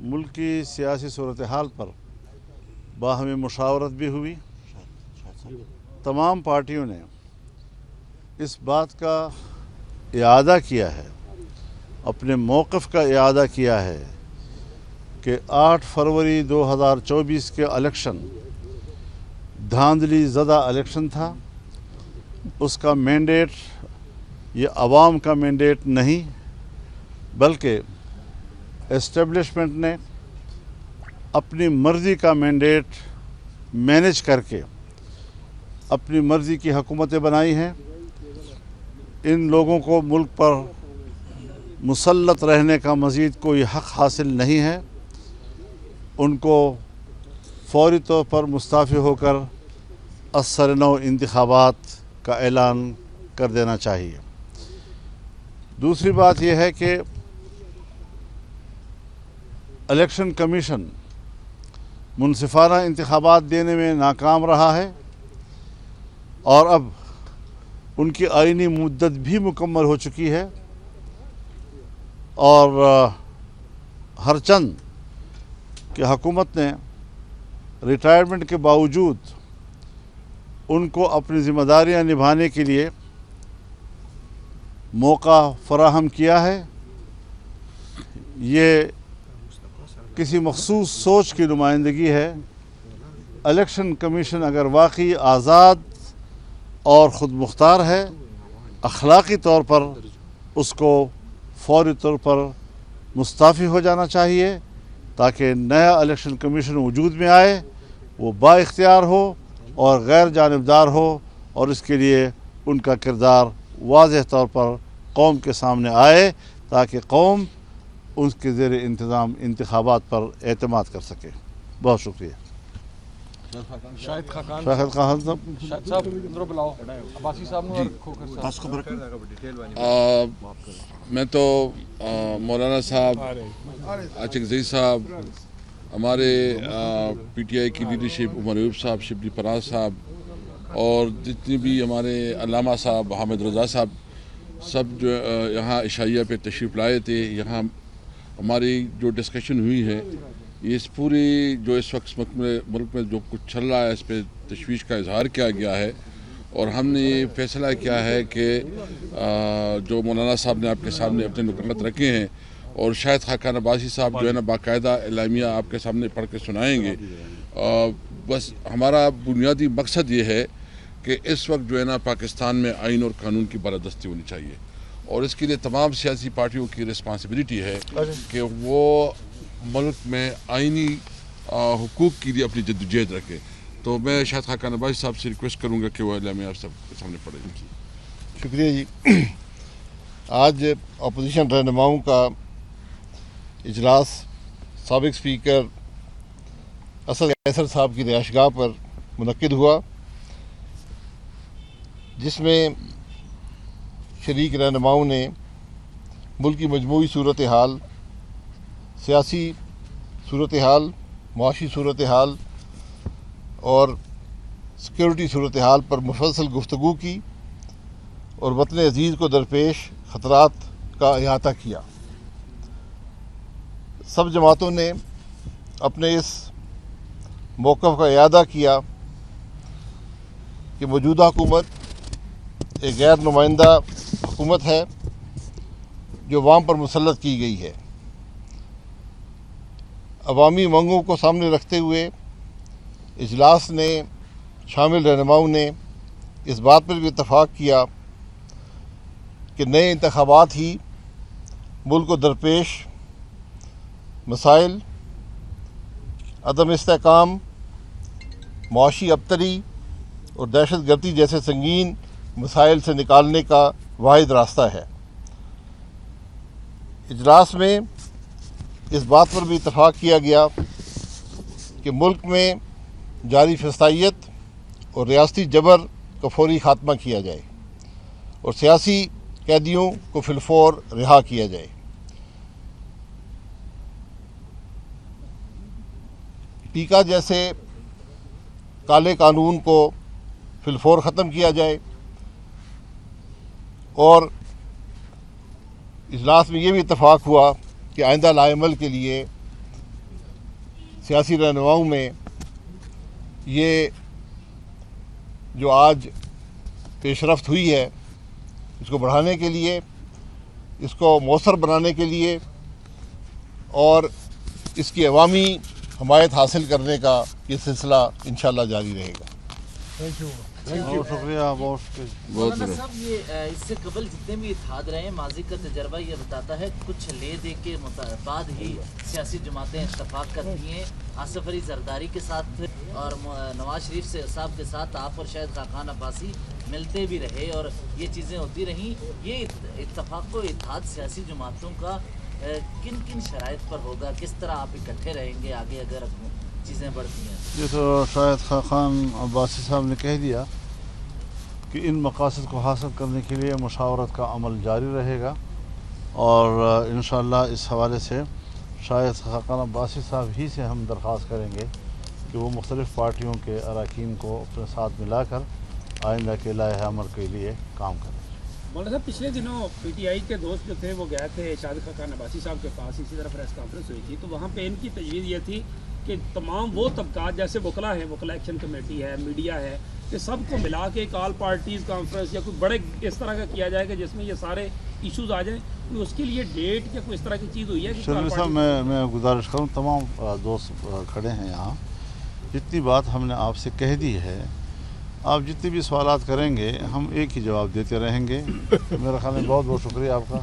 ملک کی سیاسی صورتحال پر باہمی مشاورت بھی ہوئی۔ تمام پارٹیوں نے اس بات کا اعادہ کیا ہے، اپنے موقف کا اعادہ کیا ہے کہ 8 فروری 2024 کے الیکشن دھاندلی زدہ الیکشن تھا۔ اس کا مینڈیٹ یہ عوام کا مینڈیٹ نہیں، بلکہ اسٹیبلشمنٹ نے اپنی مرضی کا مینڈیٹ مینیج کر کے اپنی مرضی کی حکومتیں بنائی ہیں۔ ان لوگوں کو ملک پر مسلط رہنے کا مزید کوئی حق حاصل نہیں ہے۔ ان کو فوری طور پر مستعفی ہو کر اثر نو انتخابات کا اعلان کر دینا چاہیے۔ دوسری بات یہ ہے کہ الیکشن کمیشن منصفانہ انتخابات دینے میں ناکام رہا ہے، اور اب ان کی آئینی مدت بھی مکمل ہو چکی ہے، اور ہر چند کہ حکومت نے ریٹائرمنٹ کے باوجود ان کو اپنی ذمہ داریاں نبھانے کے لیے موقع فراہم کیا ہے۔ یہ کسی مخصوص سوچ کی نمائندگی ہے۔ الیکشن کمیشن اگر واقعی آزاد اور خود مختار ہے، اخلاقی طور پر اس کو فوری طور پر مستعفی ہو جانا چاہیے، تاکہ نیا الیکشن کمیشن وجود میں آئے، وہ با اختیار ہو اور غیر جانبدار ہو، اور اس کے لیے ان کا کردار واضح طور پر قوم کے سامنے آئے، تاکہ قوم اس کے زیر انتظام انتخابات پر اعتماد کر سکے۔ بہت شکریہ۔ شاہد خاقان میں تو مولانا صاحب، عاشق زئی صاحب، ہمارے پی ٹی آئی کی لیڈرشپ، عمر ایوب صاحب، شبلی پراز صاحب، اور جتنی بھی ہمارے علامہ صاحب، حامد رضا صاحب، سب جو یہاں عشائیہ پہ تشریف لائے تھے۔ یہاں ہماری جو ڈسکشن ہوئی ہے، یہ اس پوری جو اس وقت ملک میں جو کچھ چل رہا ہے، اس پہ تشویش کا اظہار کیا گیا ہے، اور ہم نے یہ فیصلہ کیا ہے کہ جو مولانا صاحب نے آپ کے سامنے اپنے نکات رکھے ہیں، اور شاہد خاقان عباسی صاحب جو ہے نا باقاعدہ اعلامیہ آپ کے سامنے پڑھ کے سنائیں گے۔ بس ہمارا بنیادی مقصد یہ ہے کہ اس وقت جو ہے نا پاکستان میں آئین اور قانون کی بالادستی ہونی چاہیے، اور اس کے لیے تمام سیاسی پارٹیوں کی رسپانسبلٹی ہے کہ وہ ملک میں آئینی حقوق کے لیے اپنی جدوجہد رکھے۔ تو میں شاہد خاقان عباسی صاحب سے ریکویسٹ کروں گا کہ وہ اعلامیہ آپ سب کے سامنے پڑھیں گے۔ شکریہ جی۔ آج اپوزیشن رہنماؤں کا اجلاس سابق اسپیکر اسد قیصر صاحب کی رہائش گاہ پر منعقد ہوا، جس میں شریک رہنماؤں نے ملک کی مجموعی صورتحال، سیاسی صورتحال، معاشی صورتحال اور سیکورٹی صورتحال پر مفصل گفتگو کی، اور وطن عزیز کو درپیش خطرات کا احاطہ کیا۔ سب جماعتوں نے اپنے اس موقف کا اعادہ کیا کہ موجودہ حکومت ایک غیر نمائندہ حکومت ہے جو عوام پر مسلط کی گئی ہے۔ عوامی منگوں کو سامنے رکھتے ہوئے اجلاس نے شامل رہنماؤں نے اس بات پر بھی اتفاق کیا کہ نئے انتخابات ہی ملک کو درپیش مسائل، عدم استحکام، معاشی ابتری اور دہشت گردی جیسے سنگین مسائل سے نکالنے کا واحد راستہ ہے۔ اجلاس میں اس بات پر بھی اتفاق کیا گیا کہ ملک میں جاری فسادیت اور ریاستی جبر کا فوری خاتمہ کیا جائے، اور سیاسی قیدیوں کو فی الفور رہا کیا جائے۔ ٹیکا جیسے کالے قانون کو فی الفور ختم کیا جائے، اور اجلاس میں یہ بھی اتفاق ہوا کہ آئندہ لائے عمل کے لیے سیاسی رہنماؤں میں یہ جو آج پیش رفت ہوئی ہے اس کو بڑھانے کے لیے، اس کو مؤثر بنانے کے لیے اور اس کی عوامی حمایت حاصل کرنے کا یہ سلسلہ انشاءاللہ جاری رہے گا۔ بہت شکریہ، بہت شکریہ۔ مولانا صاحب، یہ اس سے قبل جتنے بھی اتحاد رہے ہیں، ماضی کا تجربہ یہ بتاتا ہے کچھ لے دے کے بعد ہی سیاسی جماعتیں اتفاق کرتی ہیں۔ آصف علی زرداری کے ساتھ اور نواز شریف صاحب کے ساتھ آپ اور شاہد خاقان عباسی ملتے بھی رہے اور یہ چیزیں ہوتی رہیں۔ یہ اتفاق و اتحاد سیاسی جماعتوں کا کن کن شرائط پر ہوگا؟ کس طرح آپ اکٹھے رہیں گے آگے اگر چیزیں بڑھتی ہیں؟ یہ تو شاہد خاقان عباسی صاحب نے کہہ دیا کہ ان مقاصد کو حاصل کرنے کے لیے مشاورت کا عمل جاری رہے گا، اور انشاءاللہ اس حوالے سے شاہد خاقان عباسی صاحب ہی سے ہم درخواست کریں گے کہ وہ مختلف پارٹیوں کے اراکین کو اپنے ساتھ ملا کر آئندہ کے لائحہ عمل کے لیے کام کریں۔ مولانا صاحب، پچھلے دنوں پی ٹی آئی کے دوست جو تھے وہ گئے تھے شاہد خاقان عباسی صاحب کے پاس، اسی طرح پریس کانفرنس ہوئی تھی، تو وہاں پہ ان کی تجویز یہ تھی کہ تمام وہ طبقات جیسے وکلا ہیں، وکلا ایکشن کمیٹی ہے، میڈیا ہے، کہ سب کو ملا کے ایک آل پارٹیز کانفرنس یا کوئی بڑے اس طرح کا کیا جائے کہ جس میں یہ سارے ایشوز آ جائیں، کوئی اس کے لیے ڈیٹ یا کوئی اس طرح کی چیز ہوئی ہے کہ شرمی صاحب، میں گزارش کروں، تمام دوست کھڑے ہیں یہاں، جتنی بات ہم نے آپ سے کہہ دی ہے، آپ جتنے بھی سوالات کریں گے ہم ایک ہی جواب دیتے رہیں گے۔ میرا خیال ہے بہت بہت شکریہ آپ کا۔